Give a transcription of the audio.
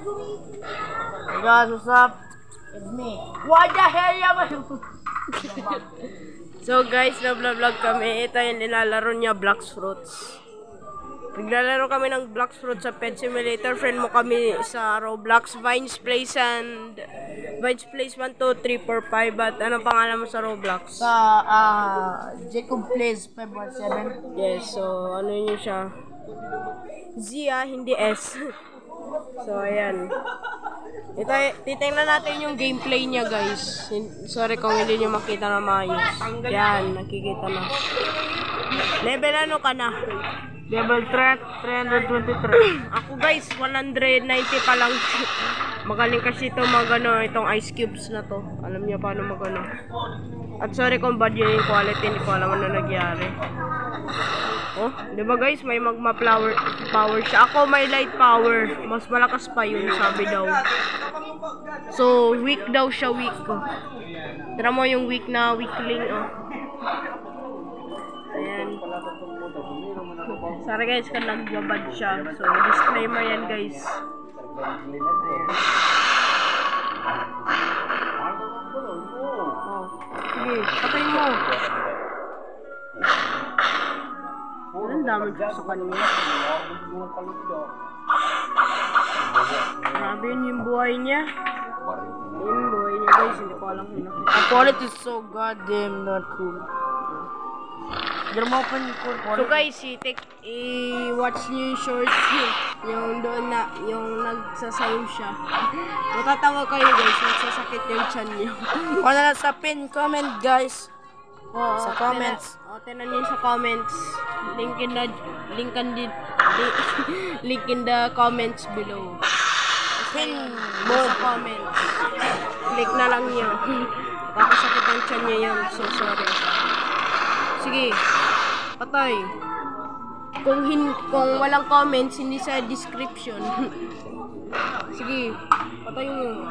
Hey guys, what's up? It's me. What the hell you? So guys, na-vlog kami. Ito yung nilalaro niya, Blox Fruits. Naglalaro kami ng Blox Fruits sa Pet Simulator. Friend mo kami sa Roblox, Vines Place and Vines Place 1, 2, 3, 4, 5. At anong pangalan mo sa Roblox? Sa Jacob Place 517. Yes, so ano yun siya? Zia, hindi S. So ayan. Titingnan natin yung gameplay niya, guys. Sorry kung hindi niyo makita na maayos. Yan, nakikita na. Level ano ka na? Level 323. Ako guys, 190 pa lang. Magaling kasi ito magano, itong ice cubes na to. Alam niya paano magano. At sorry kung bad yung quality, hindi ko alam ano nangyari. Oh, di ba guys, may magma power siya. Ako may light power. Mas malakas pa yun, sabi daw. So, weak daw siya, weak. Tara mo yung weak na weakling, oh. Ayan. Sorry guys, kung nagbabad siya. So, disclaimer yan guys. Ayan. Oh. Sige, patay mo. Ang dami dyan sa kanya. Grabe yun yung buhay niya. Yun yung buhay niya guys, hindi ko alam kung nakita. The quality is so goddamn not cool. So guys, i-watch niyo yung short yung doon na, yung nagsasayaw siya. Matatawa kayo guys, nagsasakit yung chan niyo. Kung na sa pin comment guys. Sa comments. Tinan niyo sa comments. Link in the comments below. Pin Sa comments. Click na lang niyo. Kakasakit ang chan niya yun. So sorry. Sige. Patay. Kung walang comments, hindi sa description. Sige. Patay mo.